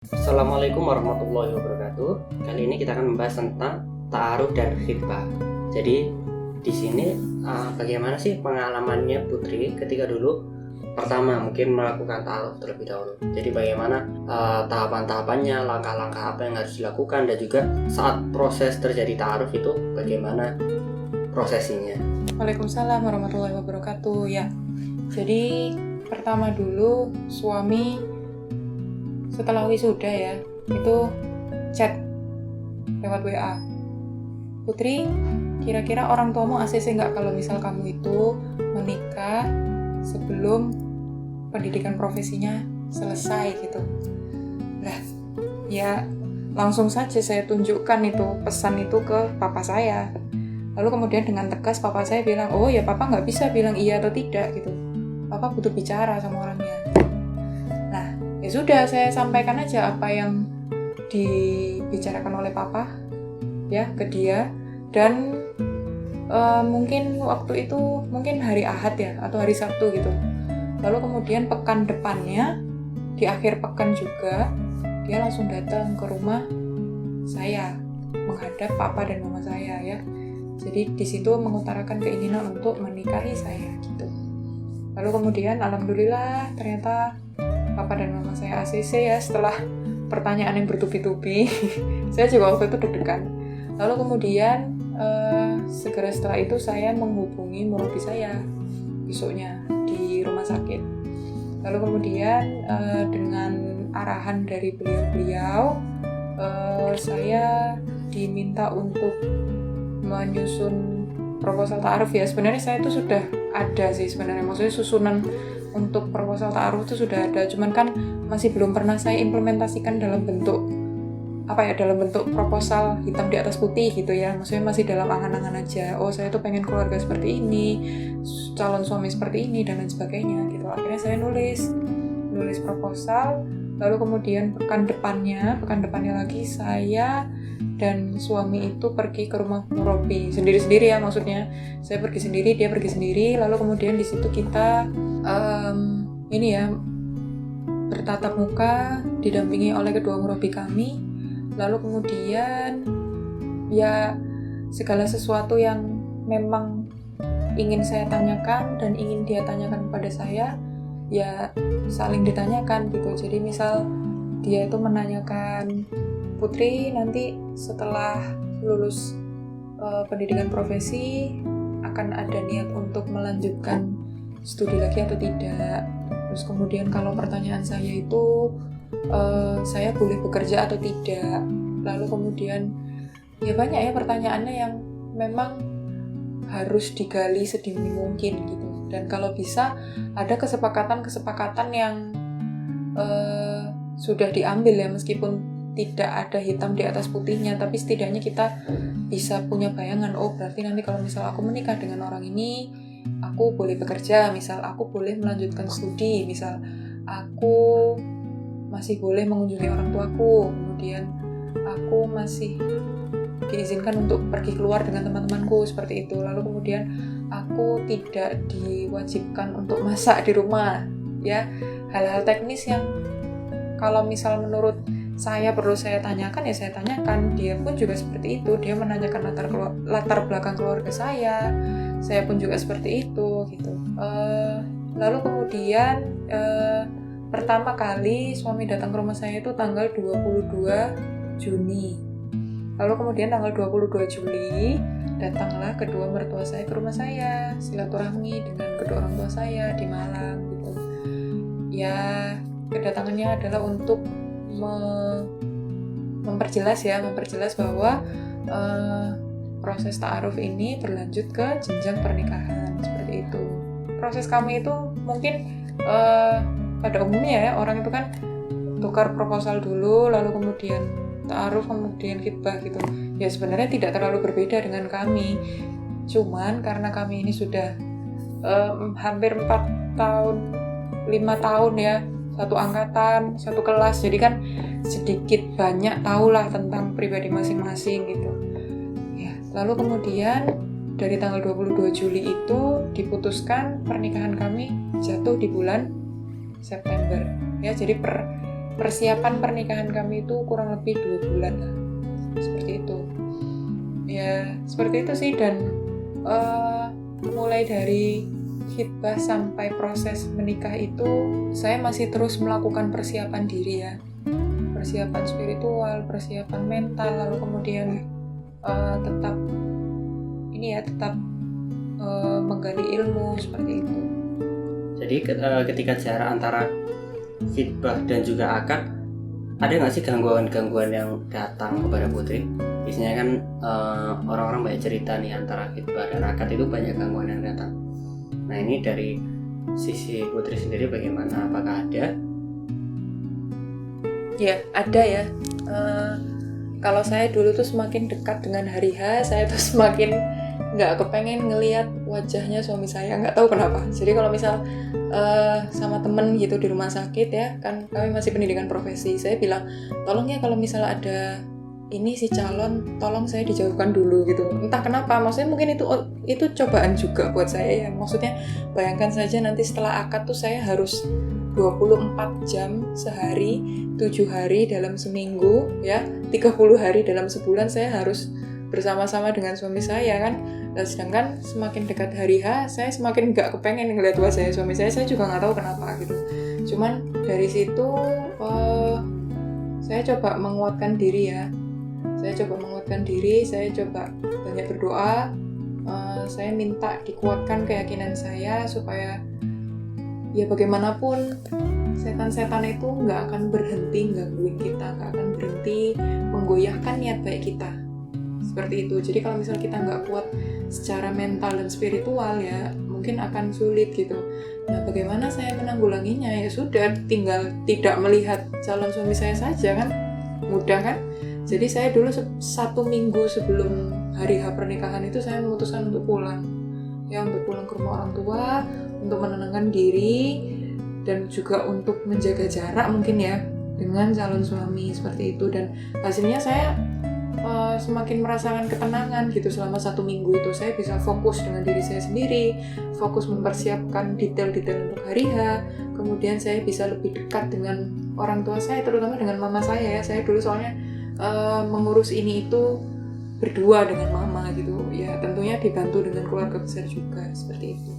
Assalamualaikum warahmatullahi wabarakatuh. Kali ini kita akan membahas tentang ta'aruf dan khitbah. Jadi di sini bagaimana sih pengalamannya Putri ketika dulu pertama mungkin melakukan ta'aruf terlebih dahulu. Jadi bagaimana tahapan-tahapannya, langkah-langkah apa yang harus dilakukan, dan juga saat proses terjadi ta'aruf itu bagaimana prosesinya. Waalaikumsalam warahmatullahi wabarakatuh. Ya, jadi pertama dulu suami setelah wisuda ya, itu chat lewat WA. Putri, kira-kira orang tuamu ACC nggak kalau misal kamu itu menikah sebelum pendidikan profesinya selesai gitu. Nah, ya langsung saja saya tunjukkan itu pesan itu ke papa saya. Lalu kemudian dengan tegas papa saya bilang, oh ya papa nggak bisa bilang iya atau tidak gitu. Papa butuh bicara sama orangnya. Nah, ya sudah saya sampaikan aja apa yang dibicarakan oleh papa ya ke dia. Dan mungkin waktu itu mungkin hari Ahad ya atau hari Sabtu gitu. Lalu kemudian pekan depannya di akhir pekan juga dia langsung datang ke rumah saya menghadap papa dan mama saya ya. Jadi di situ mengutarakan keinginan untuk menikahi saya gitu. Lalu kemudian alhamdulillah ternyata papa dan mama saya ACC ya setelah pertanyaan yang bertubi-tubi. Saya juga waktu itu deg-degan. Lalu kemudian segera setelah itu saya menghubungi murabi saya besoknya di rumah sakit. Lalu kemudian dengan arahan dari beliau-beliau saya diminta untuk menyusun proposal ta'aruf ya. Sebenarnya saya itu sudah ada sih sebenarnya, maksudnya susunan untuk proposal ta'aruf itu sudah ada, cuman kan masih belum pernah saya implementasikan dalam bentuk dalam bentuk proposal hitam di atas putih gitu ya. Maksudnya masih dalam angan-angan aja. Oh, saya tuh pengen keluarga seperti ini, calon suami seperti ini dan lain sebagainya gitu. Akhirnya saya nulis proposal. Lalu kemudian pekan depannya lagi saya dan suami itu pergi ke rumah murabi sendiri-sendiri ya, maksudnya saya pergi sendiri, dia pergi sendiri. Lalu kemudian di situ kita bertatap muka didampingi oleh kedua murabi kami. Lalu kemudian ya segala sesuatu yang memang ingin saya tanyakan dan ingin dia tanyakan kepada saya ya saling ditanyakan gitu. Jadi misal dia itu menanyakan, Putri nanti setelah lulus pendidikan profesi akan ada niat untuk melanjutkan studi lagi atau tidak. Terus kemudian kalau pertanyaan saya itu saya boleh bekerja atau tidak. Lalu kemudian ya banyak ya pertanyaannya yang memang harus digali sedini mungkin gitu. Dan kalau bisa ada kesepakatan yang sudah diambil ya, meskipun tidak ada hitam di atas putihnya, tapi setidaknya kita bisa punya bayangan, oh berarti nanti kalau misal aku menikah dengan orang ini aku boleh bekerja, misal aku boleh melanjutkan studi, misal aku masih boleh mengunjungi orang tuaku, kemudian aku masih diizinkan untuk pergi keluar dengan teman-temanku seperti itu. Lalu kemudian aku tidak diwajibkan untuk masak di rumah ya. Hal-hal teknis yang kalau misal menurut saya perlu saya tanyakan ya saya tanyakan. Dia pun juga seperti itu, dia menanyakan latar belakang keluarga saya pun juga seperti itu gitu. Lalu kemudian pertama kali suami datang ke rumah saya itu tanggal 22 Juni. Lalu kemudian tanggal 22 Juli datanglah kedua mertua saya ke rumah saya, silaturahmi dengan kedua orang tua saya di Malang gitu. Ya, kedatangannya adalah untuk memperjelas bahwa proses ta'aruf ini berlanjut ke jenjang pernikahan seperti itu. Proses kami itu mungkin pada umumnya ya orang itu kan tukar proposal dulu, lalu kemudian ta'aruf, kemudian khitbah gitu. Ya sebenarnya tidak terlalu berbeda dengan kami. Cuman karena kami ini sudah hampir 4 tahun, 5 tahun ya, satu angkatan, satu kelas. Jadi kan sedikit banyak tahulah tentang pribadi masing-masing gitu. Ya, lalu kemudian dari tanggal 22 Juli itu diputuskan pernikahan kami jatuh di bulan September. Ya, jadi per persiapan pernikahan kami itu kurang lebih 2 bulan lah, seperti itu ya, seperti itu sih. Dan mulai dari khitbah sampai proses menikah itu saya masih terus melakukan persiapan diri ya, persiapan spiritual, persiapan mental, lalu kemudian tetap menggali ilmu seperti itu. Jadi ketika jarak antara khitbah dan juga akad, ada nggak sih gangguan-gangguan yang datang kepada Putri? Biasanya kan orang-orang banyak cerita nih, antara khitbah dan akad itu banyak gangguan yang datang. Nah, ini dari sisi Putri sendiri bagaimana? Apakah ada? Ya, ada ya. Kalau saya dulu tuh semakin dekat dengan hari H, saya tuh semakin nggak kepengen ngelihat wajahnya suami saya, nggak tahu kenapa. Jadi kalau misal sama temen gitu di rumah sakit ya, kan kami masih pendidikan profesi, saya bilang tolong ya kalau misal ada ini si calon, tolong saya dijauhkan dulu gitu. Entah kenapa, maksudnya mungkin itu cobaan juga buat saya ya. Maksudnya bayangkan saja nanti setelah akad tuh saya harus 24 jam sehari, 7 hari dalam seminggu ya, 30 hari dalam sebulan saya harus bersama-sama dengan suami saya kan. Dan sedangkan semakin dekat hari H, saya semakin nggak kepengen ngeliat wajah suami saya juga nggak tahu kenapa gitu. Cuman dari situ saya coba menguatkan diri ya. Saya coba banyak berdoa, saya minta dikuatkan keyakinan saya supaya ya bagaimanapun setan-setan itu nggak akan berhenti gangguin kita, nggak akan berhenti menggoyahkan niat baik kita. Seperti itu. Jadi kalau misalnya kita nggak kuat secara mental dan spiritual ya mungkin akan sulit gitu. Nah, bagaimana saya menanggulanginya? Ya sudah, tinggal tidak melihat calon suami saya saja kan, mudah kan. Jadi saya dulu 1 minggu sebelum hari H pernikahan itu saya memutuskan untuk pulang ya, untuk pulang ke rumah orang tua, untuk menenangkan diri dan juga untuk menjaga jarak mungkin ya dengan calon suami seperti itu. Dan hasilnya saya semakin merasakan ketenangan gitu. Selama 1 minggu itu saya bisa fokus dengan diri saya sendiri, fokus mempersiapkan detail-detail untuk hari H. Kemudian saya bisa lebih dekat dengan orang tua saya, terutama dengan mama saya ya. Saya dulu soalnya mengurus ini itu berdua dengan mama gitu ya, tentunya dibantu dengan keluarga besar juga seperti itu.